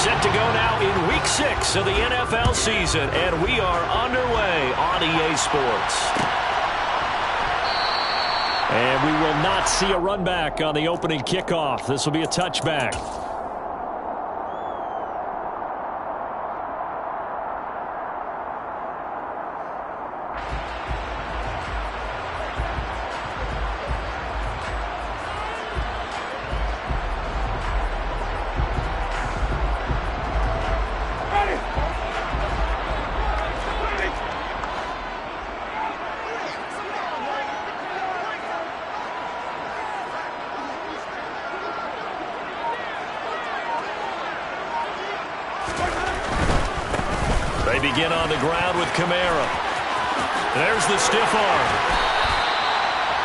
Set to go now in Week 6 of the NFL season, and we are underway on EA Sports. And we will not see a run back on the opening kickoff. This will be a touchback. They begin on the ground with Kamara. There's the stiff arm.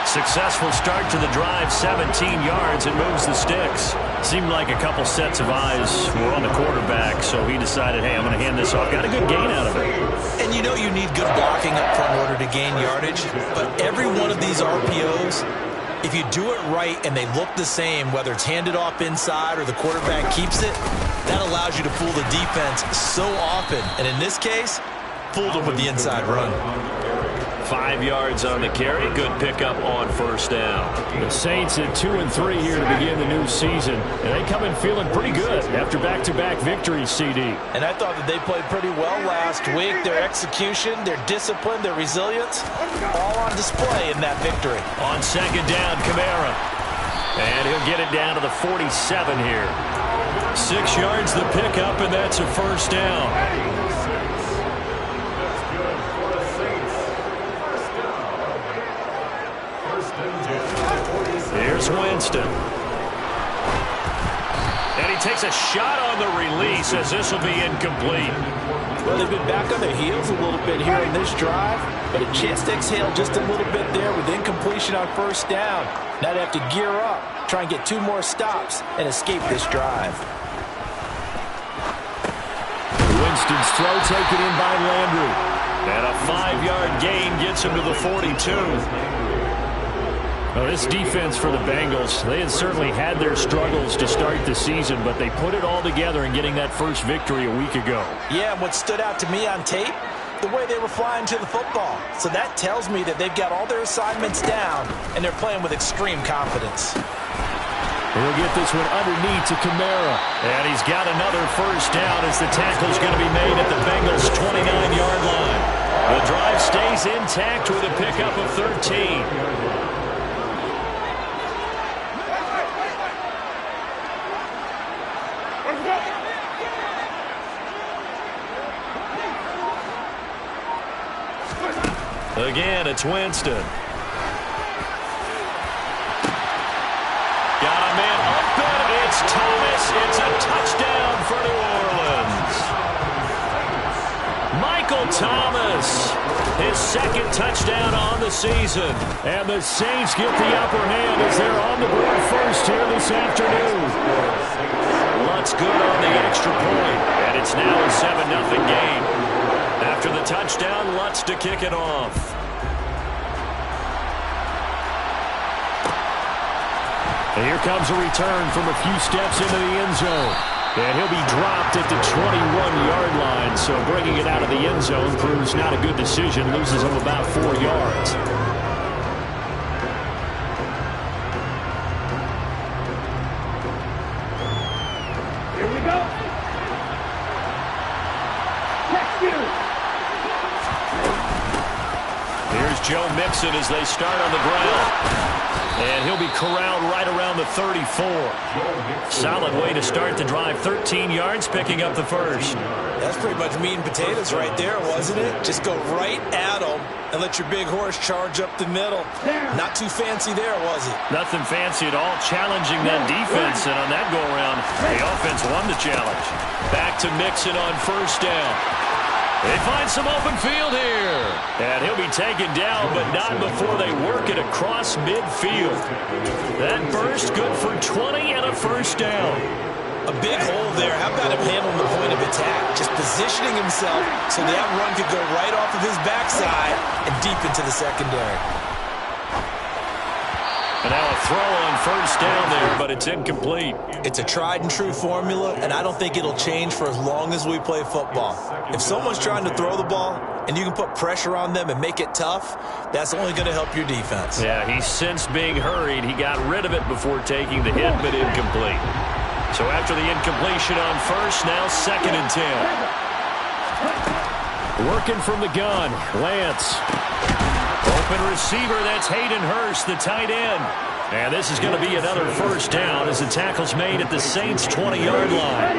Successful start to the drive, 17 yards, and moves the sticks. Seemed like a couple sets of eyes were on the quarterback, so he decided, hey, I'm going to hand this off. Got a good gain out of it. And you know you need good blocking up front in order to gain yardage, but every one of these RPOs, if you do it right and they look the same, whether it's handed off inside or the quarterback keeps it, that allows you to fool the defense so often. And in this case, fooled them with the inside run. 5 yards on the carry. Good pickup on first down. The Saints at 2-3 here to begin the new season. And they come in feeling pretty good after back-to-back victories, CD. And I thought that they played pretty well last week. Their execution, their discipline, their resilience, all on display in that victory. On second down, Kamara. And he'll get it down to the 47 here. 6 yards the pickup, and that's a first down. Here's Winston. And he takes a shot on the release as this will be incomplete. Well, they've been back on their heels a little bit here in this drive, but a chance to exhale just a little bit there with incompletion on first down. Now they have to gear up, try and get 2 more stops, and escape this drive. Winston's throw taken in by Landry. And a 5-yard gain gets him to the 42. Well, this defense for the Bengals, they had certainly had their struggles to start the season, but they put it all together in getting that first victory a week ago. Yeah, and what stood out to me on tape, the way they were flying to the football. So that tells me that they've got all their assignments down, and they're playing with extreme confidence. We'll get this one underneath to Kamara. And he's got another first down as the tackle's going to be made at the Bengals' 29-yard line. The drive stays intact with a pickup of 13. Again, it's Winston. Got a man open. It's Thomas. It's a touchdown for New Orleans. Michael Thomas, his second touchdown on the season. And the Saints get the upper hand as they're on the board first here this afternoon. Lutz good on the extra point, and it's now a 7-0 game. After the touchdown, Lutz to kick it off. And here comes a return from a few steps into the end zone. And he'll be dropped at the 21-yard line. So bringing it out of the end zone proves not a good decision. Loses him about 4 yards. Here we go. Here's Joe Mixon as they start on the ground. And he'll be corralled right around the 34. Solid way to start the drive. 13 yards, picking up the first. That's pretty much meat and potatoes right there, wasn't it? Just go right at them and let your big horse charge up the middle. Not too fancy there, was it? Nothing fancy at all. Challenging that defense, and on that go-around, the offense won the challenge. Back to Mixon on first down. They find some open field here. And he'll be taken down, but not before they work it across midfield. That burst good for 20 and a first down. A big hole there. How about him handling the point of attack? Just positioning himself so that run could go right off of his backside and deep into the secondary. And now a throw on first down there, but it's incomplete. It's a tried and true formula, and I don't think it'll change for as long as we play football. If someone's trying to throw the ball and you can put pressure on them and make it tough, that's only going to help your defense. Yeah, he sensed being hurried. He got rid of it before taking the hit, but incomplete. So after the incompletion on first, now 2nd and 10. Working from the gun, Lance. Open receiver, that's Hayden Hurst, the tight end. And this is going to be another first down as the tackle's made at the Saints' 20-yard line.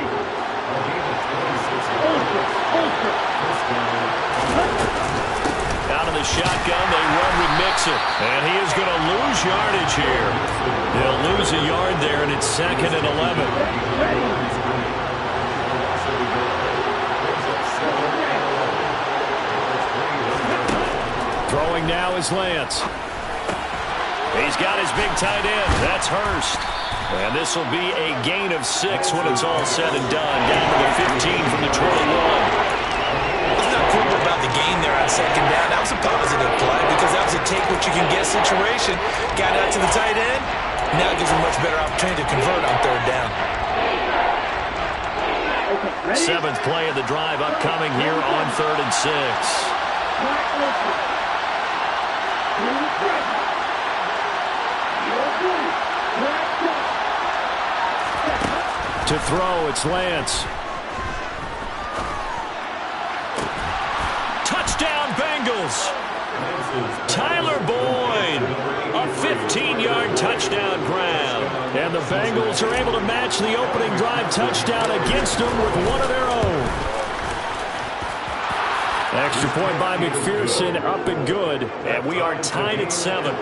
Out of the shotgun, they run with Mixon. And he is going to lose yardage here. He'll lose a yard there, and it's 2nd and 11. Throwing now is Lance. He's got his big tight end. That's Hurst. And this will be a gain of 6 when it's all said and done. Down to the 15 from the 21. It's not cool about the gain there on 2nd down. That was a positive play because that was a take-what-you-can-get situation. Got out to the tight end. Now it gives him a much better opportunity to convert on 3rd down. 7th play of the drive upcoming here on 3rd and 6. To throw, it's Lance. Touchdown, Bengals. Tyler Boyd, a 15-yard touchdown grab. And the Bengals are able to match the opening drive touchdown against them with one of their own. Extra point by McPherson, up and good. And we are tied at 7.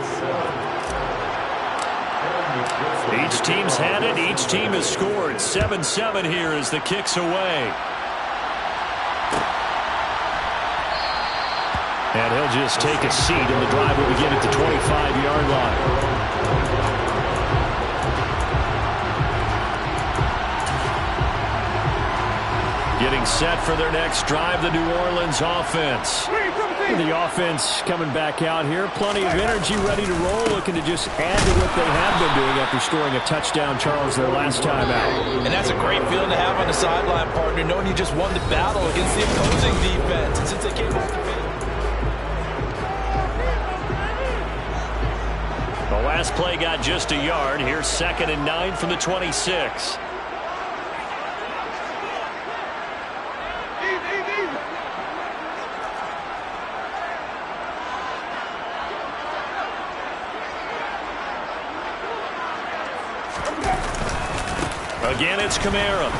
Each team's had it. Each team has scored. 7-7 here as the kick's away. And he'll just take a seat, and the drive will begin at the 25-yard line. Getting set for their next drive, the New Orleans offense. The offense coming back out here. Plenty of energy, ready to roll, looking to just add to what they have been doing after scoring a touchdown, Charles, their last time out. And that's a great feeling to have on the sideline, partner, knowing you just won the battle against the opposing defense. And since they came off the field. The last play got just a yard. Here's 2nd and 9 from the 26. Again, it's Kamara.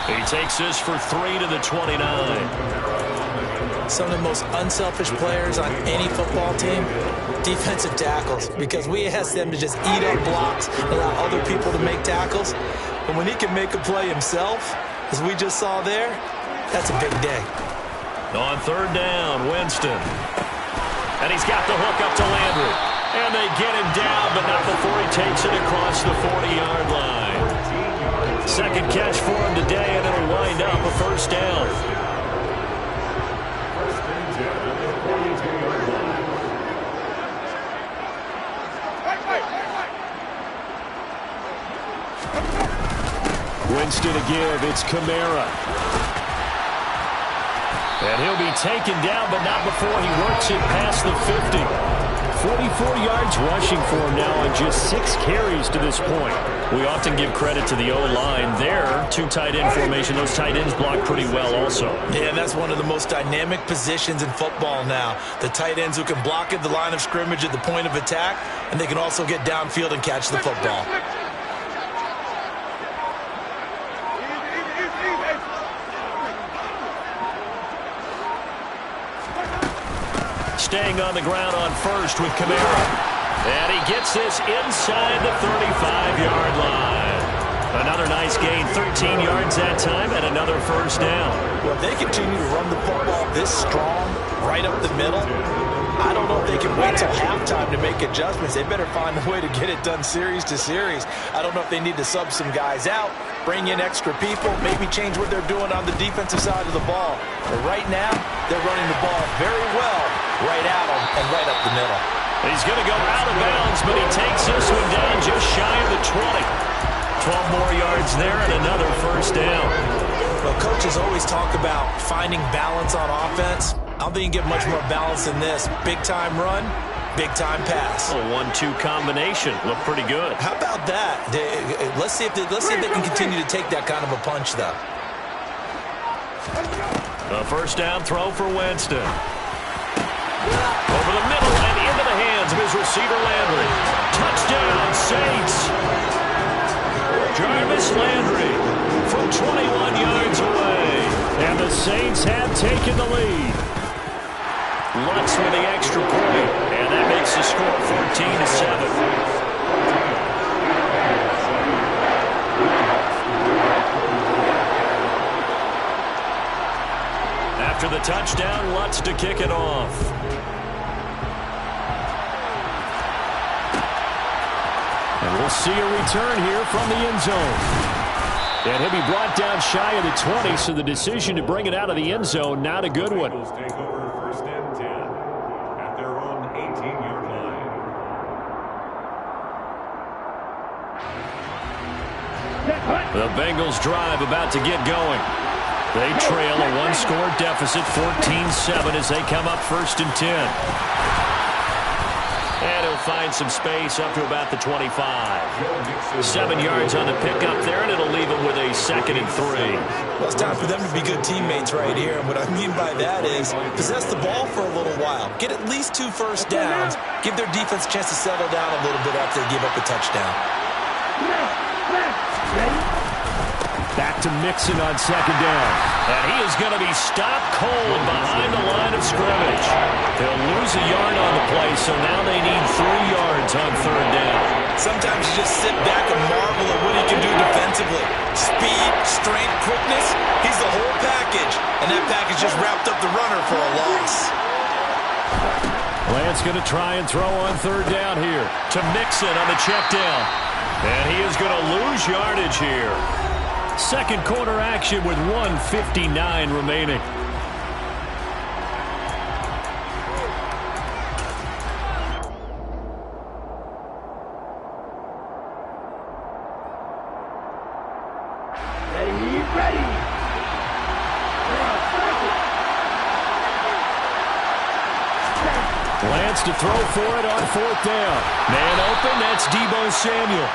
He takes this for 3 to the 29. Some of the most unselfish players on any football team, defensive tackles, because we ask them to just eat up blocks, allow other people to make tackles. But when he can make a play himself, as we just saw there, that's a big day. On 3rd down, Winston. And he's got the hook up to Landry. And they get him down, but not before he takes it across the 40-yard line. 2nd catch for him today, and it'll wind up a first down. Winston to give. It's Kamara. And he'll be taken down, but not before he works it past the 50. 44 yards rushing for him now on just 6 carries to this point. We often give credit to the O-line there. 2 tight end formation. Those tight ends block pretty well also. Yeah, and that's one of the most dynamic positions in football now. The tight ends who can block at the line of scrimmage at the point of attack, and they can also get downfield and catch the football. Staying on the ground on first with Kamara. And he gets this inside the 35-yard line. Another nice gain, 13 yards that time, and another first down. Well, if they continue to run the football this strong, right up the middle, I don't know if they can wait till halftime to make adjustments. They better find a way to get it done series to series. I don't know if they need to sub some guys out, bring in extra people, maybe change what they're doing on the defensive side of the ball. But right now, they're running the ball very well right at them and right up the middle. He's going to go out of bounds, but he takes this one down just shy of the 20. 12 more yards there and another first down. Well, coaches always talk about finding balance on offense. I don't think you can get much more balance than this. Big-time run, big-time pass. A 1-2 combination. Looked pretty good. How about that? Let's see if they can continue to take that kind of a punch, though. A first down throw for Winston. Over the middle and into the hands of his receiver, Landry. Touchdown, Saints. Jarvis Landry from 21 yards away. And the Saints have taken the lead. Lutz with the extra point, and that makes the score 14-7. After the touchdown, Lutz to kick it off. And we'll see a return here from the end zone. And he'll be brought down shy of the 20, so the decision to bring it out of the end zone, not a good one. Take over first and 10 at their own 18-yard line. The Bengals drive about to get going. They trail a one-score deficit, 14-7, as they come up first and 10. And he'll find some space up to about the 25. 7 yards on the pickup there, and it'll leave him with a 2nd and 3. Well, it's time for them to be good teammates right here. And what I mean by that is possess the ball for a little while. Get at least 2 first downs. Give their defense a chance to settle down a little bit after they give up a touchdown. Back to Mixon on 2nd down. And he is going to be stopped cold behind the line of scrimmage. They'll lose a yard on the play, so now they need 3 yards on 3rd down. Sometimes you just sit back and marvel at what he can do defensively. Speed, strength, quickness, he's the whole package. And that package just wrapped up the runner for a loss. Lance going to try and throw on 3rd down here. To Mixon on the check down. And he is going to lose yardage here. Second quarter action with 1:59 remaining. Ready. Lance to throw for it on 4th down. Man open, that's Deebo Samuel.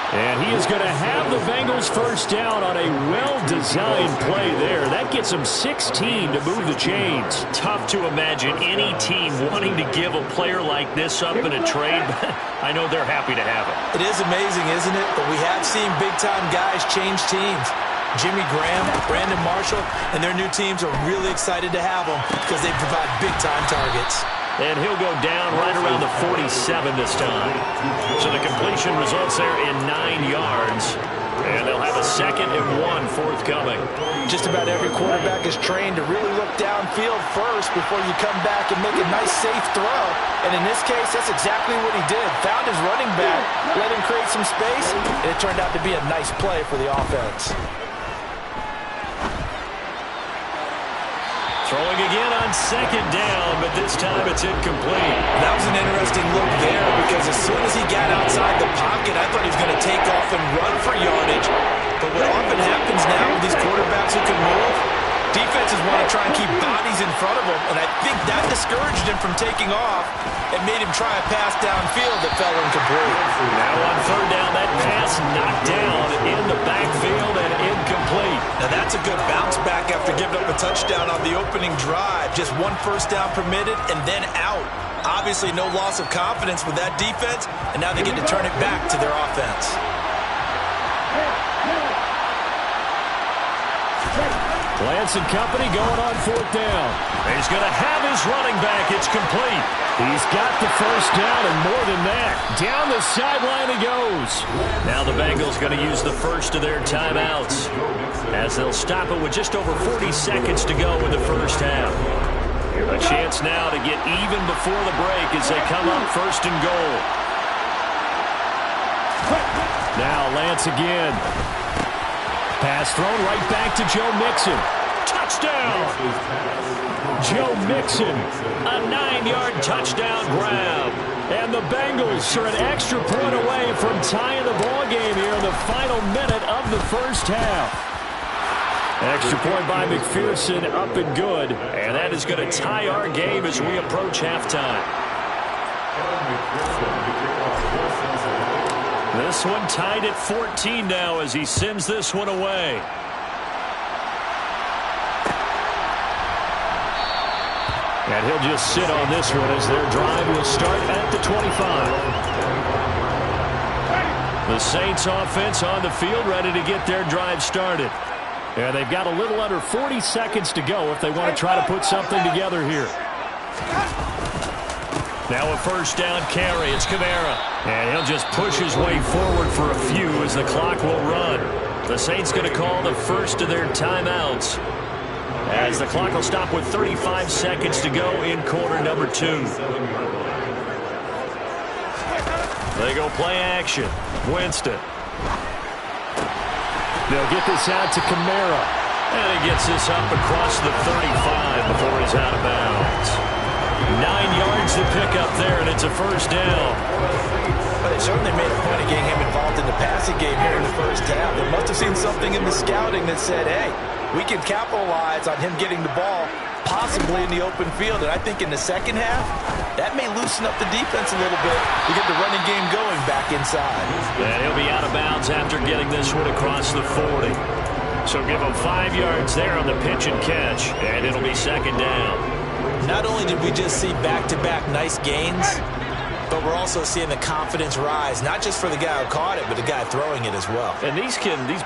And he is going to have the Bengals first down on a well-designed play there. That gets them 16 to move the chains. Tough to imagine any team wanting to give a player like this up in a trade, but I know they're happy to have it. It is amazing, isn't it? But we have seen big-time guys change teams. Jimmy Graham, Brandon Marshall, and their new teams are really excited to have them because they provide big-time targets. And he'll go down right around the 47 this time. So the completion results there in 9 yards. And they'll have a 2nd and 1 forthcoming. Just about every quarterback is trained to really look downfield first before you come back and make a nice, safe throw. And in this case, that's exactly what he did. Found his running back, let him create some space, and it turned out to be a nice play for the offense. Throwing again on 2nd down, but this time it's incomplete. That was an interesting look there because as soon as he got outside the pocket, I thought he was going to take off and run for yardage. But what often happens now with these quarterbacks who can move, defenses want to try and keep bodies in front of them, and I think that discouraged him from taking off and made him try a pass downfield that fell incomplete. Now on 3rd down, that pass knocked down in the backfield and incomplete. Now that's a good bounce back after giving up a touchdown on the opening drive. Just 1 first down permitted and then out. Obviously no loss of confidence with that defense, and now they get to turn it back to their offense. Lance and company going on 4th down. He's going to have his running back. It's complete. He's got the first down and more than that. Down the sideline he goes. Now the Bengals going to use the first of their timeouts as they'll stop it with just over 40 seconds to go in the first half. A chance now to get even before the break as they come up 1st and goal. Now Lance again. Pass thrown right back to Joe Mixon. Touchdown! Joe Mixon. A 9-yard touchdown grab. And the Bengals are an extra point away from tying the ball game here in the final minute of the first half. Extra point by McPherson, up and good. And that is going to tie our game as we approach halftime. This one tied at 14 now as he sends this one away. And he'll just sit on this one as their drive will start at the 25. The Saints offense on the field ready to get their drive started. And they've got a little under 40 seconds to go if they want to try to put something together here. Now a first down carry. It's Kamara. And he'll just push his way forward for a few as the clock will run. The Saints going to call the first of their timeouts, as the clock will stop with 35 seconds to go in quarter number 2. They go play action. Winston. They'll get this out to Kamara. And he gets this up across the 35 before he's out of bounds. 9 yards to pick up there, and it's a first down. But they certainly made a point of getting him involved in the passing game here in the first half. They must have seen something in the scouting that said, hey, we can capitalize on him getting the ball possibly in the open field. And I think in the second half, that may loosen up the defense a little bit to get the running game going back inside. And he'll be out of bounds after getting this one across the 40. So give him 5 yards there on the pitch and catch, and it'll be second down. Not only did we just see back-to-back nice gains, but we're also seeing the confidence rise, not just for the guy who caught it, but the guy throwing it as well. And these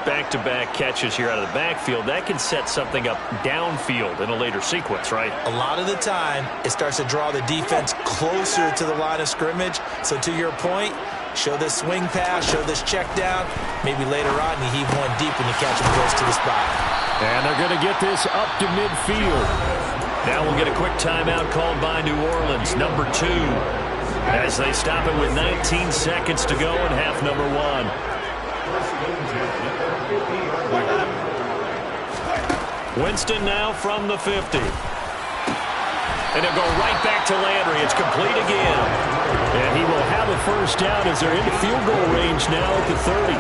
back-to-back catches here out of the backfield, that can set something up downfield in a later sequence, right? A lot of the time, it starts to draw the defense closer to the line of scrimmage. So to your point, show this swing pass, show this check down. Maybe later on you heave one deep when you catch him close to the spot. And they're going to get this up to midfield. Now we'll get a quick timeout called by New Orleans, number 2, as they stop it with 19 seconds to go in half number 1. Winston now from the 50. And he'll go right back to Landry. It's complete again. And he will have a first down as they're into field goal range now at the 30.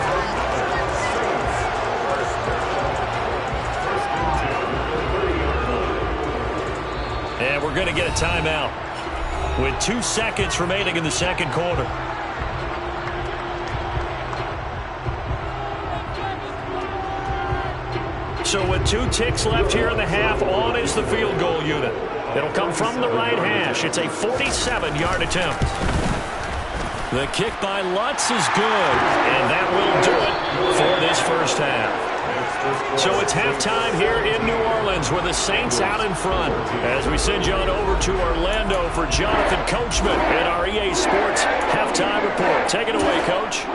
And we're going to get a timeout with 2 seconds remaining in the second quarter. So with 2 ticks left here in the half, on is the field goal unit. It'll come from the right hash. It's a 47-yard attempt. The kick by Lutz is good, and that will do it for this first half. So it's halftime here in New Orleans with the Saints out in front. As we send you on over to Orlando for Jonathan Coachman and our EA Sports halftime report. Take it away, Coach.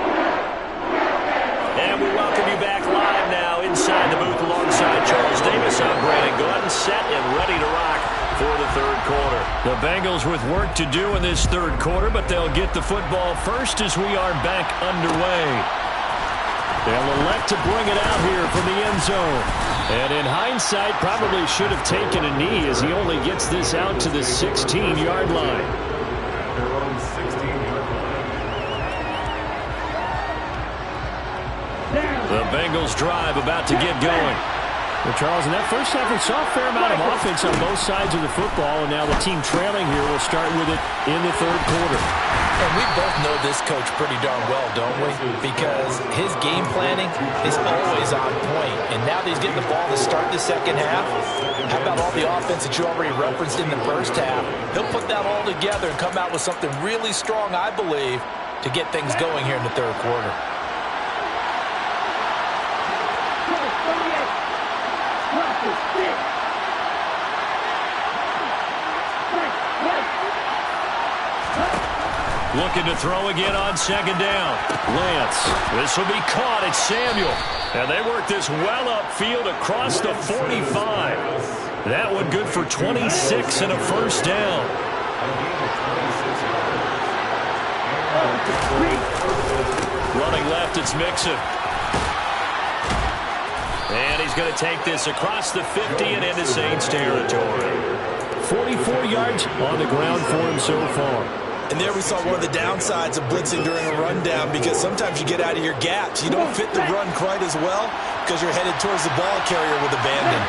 And we welcome you back live now inside the booth alongside Charles Davis. I'm Brandon Glenn, set and ready to rock for the third quarter. The Bengals with work to do in this third quarter, but they'll get the football first as we are back underway. They'll elect to bring it out here from the end zone. And in hindsight, probably should have taken a knee as he only gets this out to the 16-yard line. The Bengals drive about to get going. Well, Charles, in that first half, we saw a fair amount of offense on both sides of the football, and now the team trailing here will start with it in the third quarter. And we both know this coach pretty darn well, don't we? Because his game planning is always on point. And now that he's getting the ball to start the second half, how about all the offense that you already referenced in the first half? He'll put that all together and come out with something really strong, I believe, to get things going here in the third quarter. Looking to throw again on second down. Lance. This will be caught. It's Samuel. And they work this well upfield across the 45. That one good for 26 and a first down. Running left, it's Mixon. And he's going to take this across the 50 and into Saints territory. 44 yards on the ground for him so far. And there we saw one of the downsides of blitzing during a rundown, because sometimes you get out of your gaps. You don't fit the run quite as well because you're headed towards the ball carrier with abandon.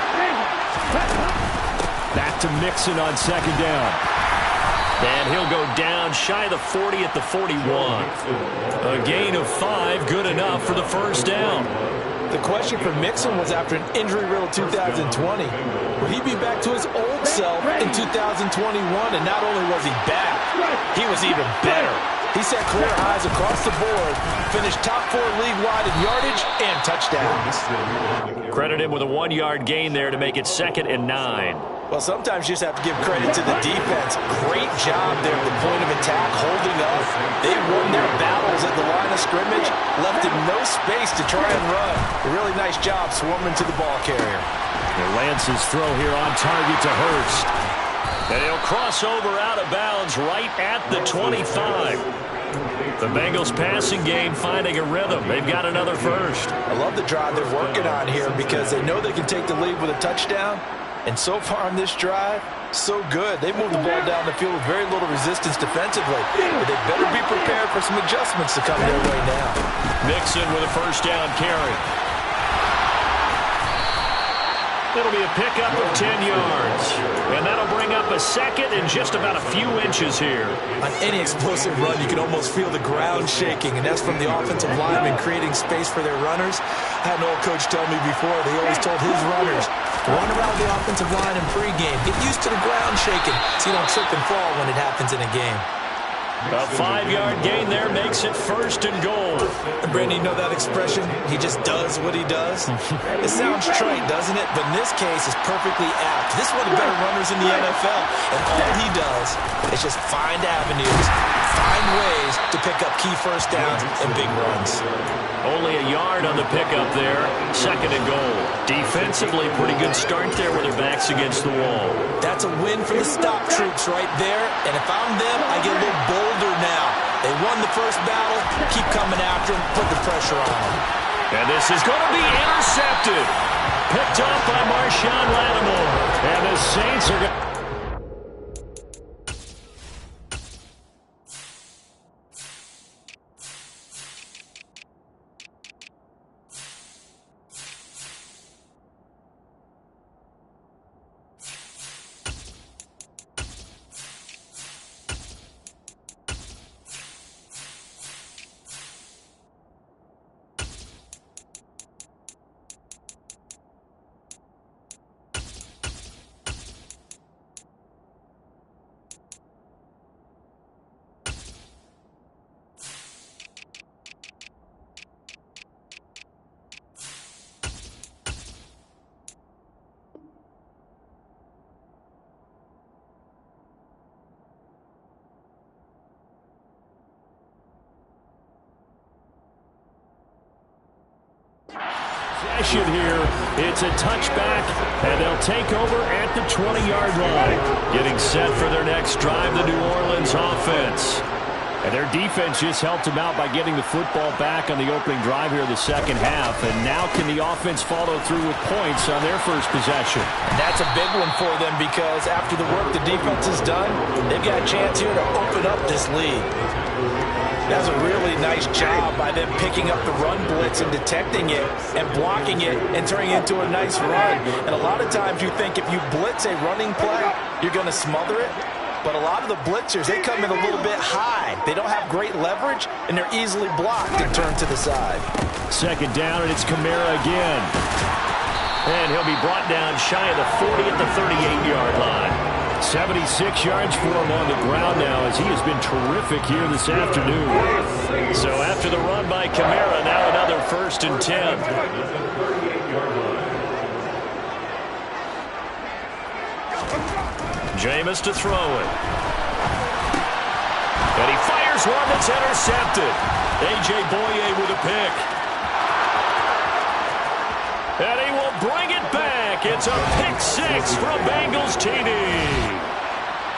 Back to Mixon on second down. And he'll go down shy of the 40 at the 41. A gain of 5, good enough for the first down. The question for Mixon was, after an injury-riddled 2020, will he be back to his old self in 2021? And not only was he back, he was even better. He set career highs across the board, finished top 4 league-wide in yardage and touchdowns. Credit him with a 1-yard gain there to make it 2nd and 9. Well, sometimes you just have to give credit to the defense. Great job there at the point of attack, holding up. They won their battles at the line of scrimmage, left him no space to try and run. A really nice job swarming to the ball carrier. And Lance's throw here on target to Hurst. And he'll cross over out of bounds right at the 25. The Bengals passing game finding a rhythm. They've got another first. I love the drive they're working on here, because they know they can take the lead with a touchdown. And so far on this drive, so good. They moved the ball down the field with very little resistance defensively. But they better be prepared for some adjustments to come their way now. Mixon with a first down carry. It'll be a pickup of 10 yards. And that'll bring up a second in just about a few inches here. On any explosive run, you can almost feel the ground shaking, and that's from the offensive linemen creating space for their runners. I had an old coach tell me before, they always told his runners, run around the offensive line in pregame. Get used to the ground shaking so you don't trip and fall when it happens in a game. A 5-yard gain there makes it 1st and goal. And Brandon, you know that expression? He just does what he does? It sounds trite, doesn't it? But in this case, it's perfectly apt. This is one of the better runners in the NFL. And all he does is just find avenues, find ways to pick up key first downs and big runs. Only a yard on the pickup there. 2nd and goal. Defensively, pretty good start there with their backs against the wall. That's a win for the stop troops right there. And if I'm them, I get a little bolder now. They won the first battle. Keep coming after them. Put the pressure on them. And this is going to be intercepted. Picked up by Marshawn Lattimore. And the Saints are going to... Here, it's a touchback, and they'll take over at the 20-yard line. Getting set for their next drive, the New Orleans offense. And their defense just helped them out by getting the football back on the opening drive here in the second half. And now can the offense follow through with points on their first possession? And that's a big one for them, because after the work the defense has done, they've got a chance here to open up this lead. That's a really nice job by them picking up the run blitz and detecting it and blocking it and turning it into a nice run. And a lot of times you think if you blitz a running play, you're going to smother it. But a lot of the blitzers, they come in a little bit high. They don't have great leverage, and they're easily blocked and turned to the side. 2nd down, and it's Kamara again. And he'll be brought down shy of the 40 at the 38-yard line. 76 yards for him on the ground now, as he has been terrific here this afternoon. So after the run by Kamara, now another 1st and 10. Jameis to throw it. And he fires one that's intercepted. A.J. Boye with a pick. And he will bring it back. It's a pick 6 from Bengals TD.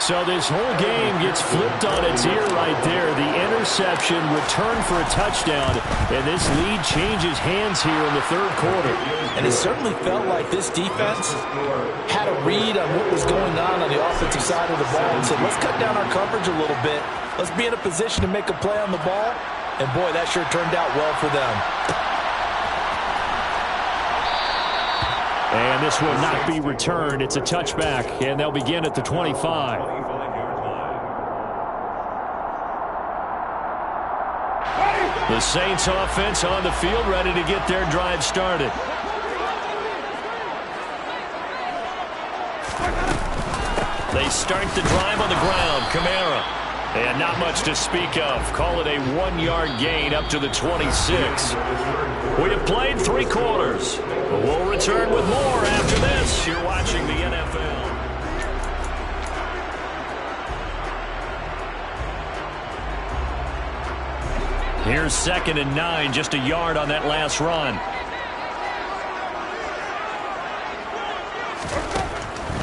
So this whole game gets flipped on its ear right there. The interception, return for a touchdown, and this lead changes hands here in the third quarter. And it certainly felt like this defense had a read on what was going on the offensive side of the ball and said, let's cut down our coverage a little bit. Let's be in a position to make a play on the ball. And, boy, that sure turned out well for them. And this will not be returned. It's a touchback, and they'll begin at the 25. The Saints offense on the field, ready to get their drive started. They start the drive on the ground. Kamara. And not much to speak of. Call it a 1-yard gain up to the 26. We have played 3 quarters. We'll return with more after this. You're watching the NFL. Here's 2nd and 9, just a yard on that last run.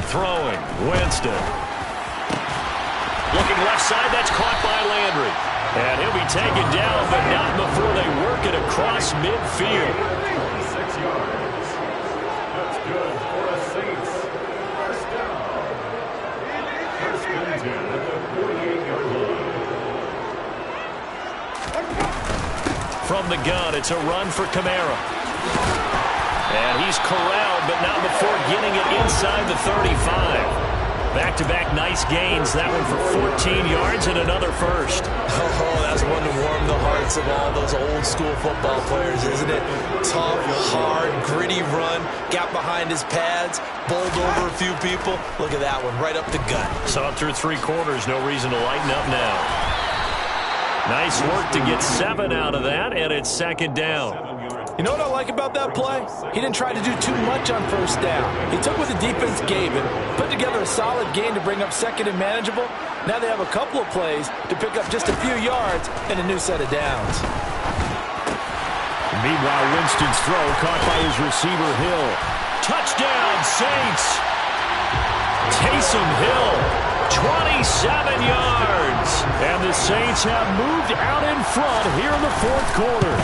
Throwing, Winston. Looking left side, that's caught by Landry. And he'll be taken down, but not before they work it across midfield. 6 yards. That's good for a Saints. First down. First and 10 at the 48-yard line. From the gun, it's a run for Kamara. And he's corralled, but not before getting it inside the 35. Back-to-back nice gains. That one for 14 yards and another first. Oh, that's one to warm the hearts of all those old-school football players, isn't it? Tough, hard, gritty run. Got behind his pads, bowled over a few people. Look at that one, right up the gut. Saw it through 3 quarters. No reason to lighten up now. Nice work to get 7 out of that, and it's 2nd down. You know what I like about that play? He didn't try to do too much on first down. He took what the defense gave him, put together a solid gain to bring up 2nd and manageable. Now they have a couple of plays to pick up just a few yards and a new set of downs. Meanwhile, Winston's throw caught by his receiver, Hill. Touchdown, Saints! Taysom Hill, 27 yards. And the Saints have moved out in front here in the 4th quarter.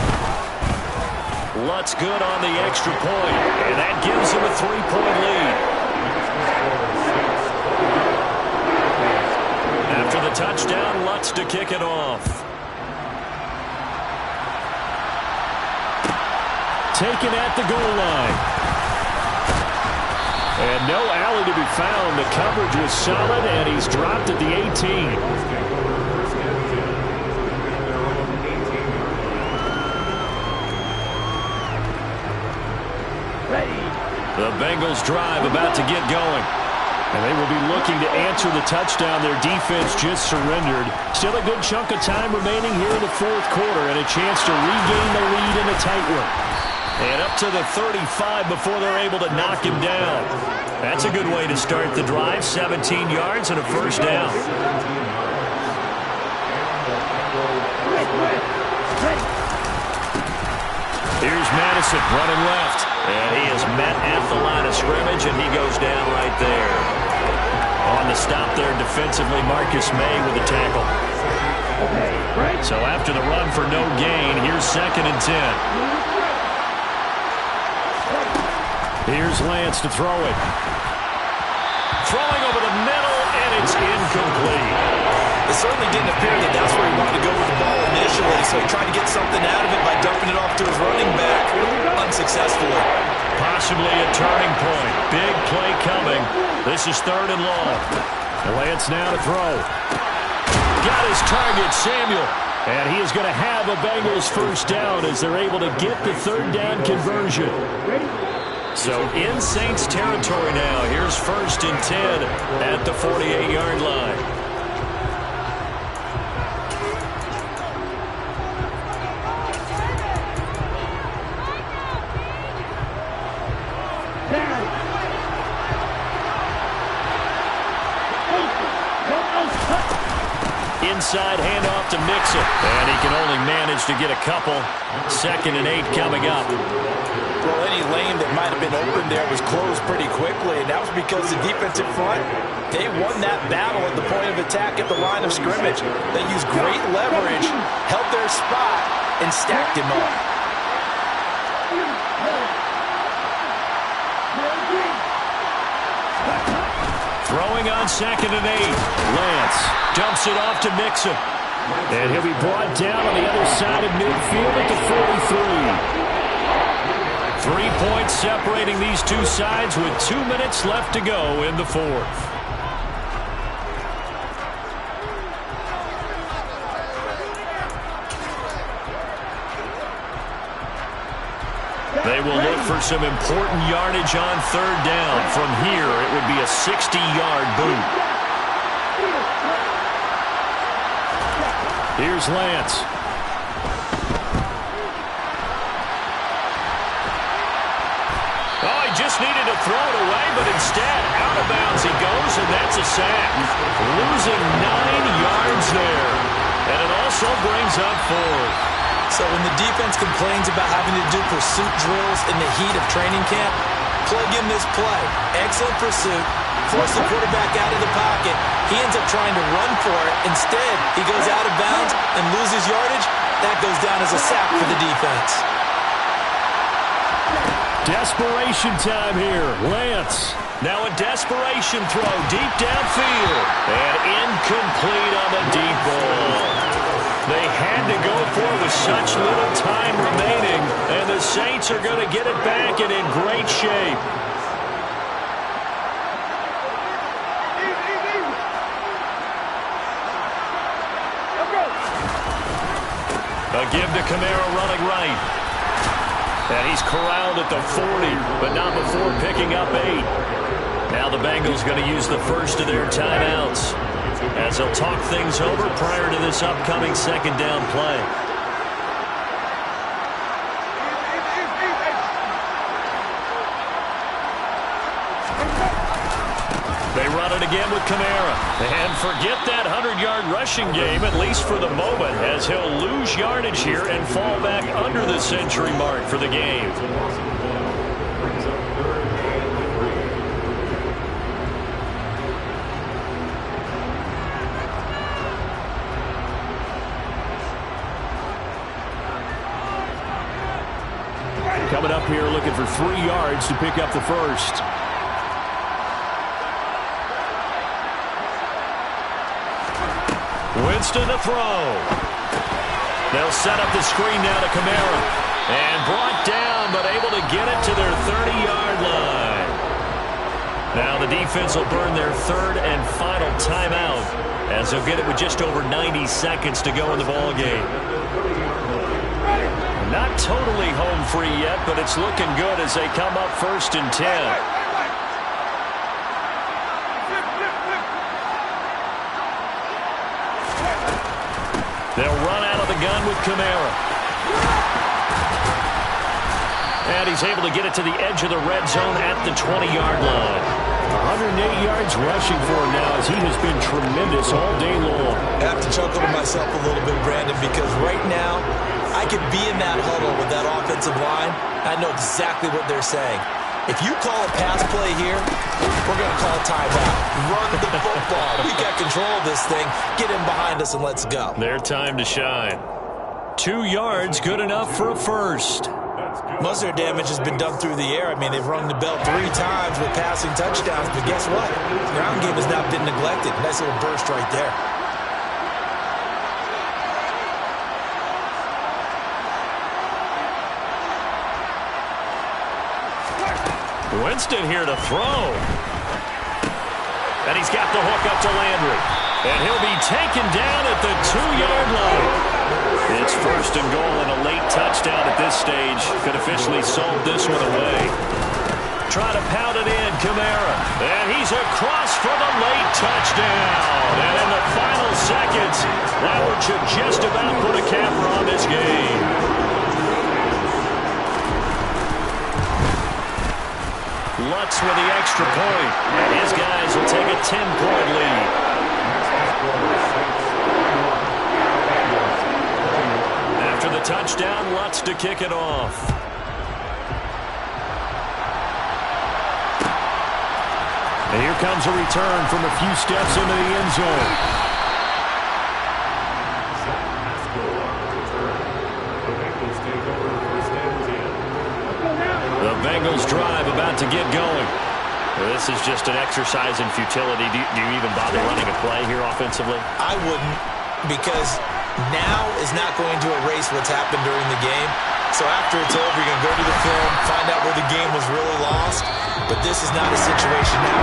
Lutz good on the extra point, and that gives him a 3-point lead. After the touchdown, Lutz to kick it off. Taken at the goal line. And no alley to be found. The coverage was solid, and he's dropped at the 18. The Bengals drive about to get going. And they will be looking to answer the touchdown their defense just surrendered. Still a good chunk of time remaining here in the 4th quarter and a chance to regain the lead in a tight one. And up to the 35 before they're able to knock him down. That's a good way to start the drive. 17 yards and a first down. Here's Madison running left. And he is met at the line of scrimmage, and he goes down right there. On the stop there defensively, Marcus May with a tackle. So after the run for no gain, here's 2nd and 10. Here's Lance to throw it. Throwing over the middle, and it's incomplete. It certainly didn't appear that that's where he wanted to go with the ball initially, so he tried to get something out of it by dumping it off to his running back, unsuccessfully. Possibly a turning point. Big play coming. This is 3rd and long. Lance now to throw. Got his target, Samuel. And he is going to have a Bengals first down as they're able to get the 3rd down conversion. So in Saints territory now. Here's 1st and 10 at the 48-yard line. Inside handoff to Mixon. And he can only manage to get a couple. 2nd and 8 coming up. Well, any lane that might have been open there was closed pretty quickly, and that was because the defensive front, they won that battle at the point of attack at the line of scrimmage. They used great leverage, held their spot, and stacked him up. Throwing on 2nd and 8. Lance dumps it off to Mixon. And he'll be brought down on the other side of midfield at the 43. 3 points separating these two sides with 2 minutes left to go in the fourth. They will look for some important yardage on 3rd down. From here, it would be a 60-yard boot. Here's Lance. Oh, he just needed to throw it away, but instead, out of bounds he goes, and that's a sack. Losing 9 yards there. And it also brings up 4. So when the defense complains about having to do pursuit drills in the heat of training camp, plug in this play. Excellent pursuit. Force the quarterback out of the pocket. He ends up trying to run for it. Instead, he goes out of bounds and loses yardage. That goes down as a sack for the defense. Desperation time here. Lance. Now a desperation throw deep downfield. And incomplete on the deep ball. They had to go for it with such little time remaining, and the Saints are going to get it back and in great shape. A give to Kamara running right. And he's corralled at the 40, but not before picking up 8. Now the Bengals going to use the first of their timeouts, as they'll talk things over prior to this upcoming 2nd down play. They run it again with Kamara. And forget that 100-yard rushing game, at least for the moment, as he'll lose yardage here and fall back under the century mark for the game. Coming up here looking for 3 yards to pick up the first. Winston to throw. They'll set up the screen now to Kamara. And brought down, but able to get it to their 30-yard line. Now the defense will burn their 3rd and final timeout, as they'll get it with just over 90 seconds to go in the ballgame. Not totally home free yet, but it's looking good as they come up 1st and 10. They'll run out of the gun with Kamara. And he's able to get it to the edge of the red zone at the 20-yard line. 108 yards rushing for him now, as he has been tremendous all day long. I have to chuckle to myself a little bit, Brandon, because right now I could be in that huddle with that offensive line. I know exactly what they're saying. If you call a pass play here, we're going to call a timeout. Run the football. We got control of this thing. Get in behind us and let's go. Their time to shine. 2 yards, good enough for a first. Most of their damage has been done through the air. I mean, they've rung the bell 3 times with passing touchdowns, but guess what? The ground game has not been neglected. Nice little burst right there. Winston here to throw. And he's got the hook up to Landry. And he'll be taken down at the 2-yard line. It's 1st and goal, and a late touchdown at this stage could officially solve this one away. Try to pound it in, Kamara. And he's across for the late touchdown. And in the final seconds, Howard should just about put a capper on this game. Lutz with the extra point, and his guys will take a 10-point lead. After the touchdown, Lutz to kick it off. comes a return from a few steps into the end zone. The Bengals drive about to get going. This is just an exercise in futility. Do you even bother running a play here offensively? I wouldn't, because now is not going to erase what's happened during the game. So after it's over, you're going to go to the film, find out where the game was really lost. But this is not a situation now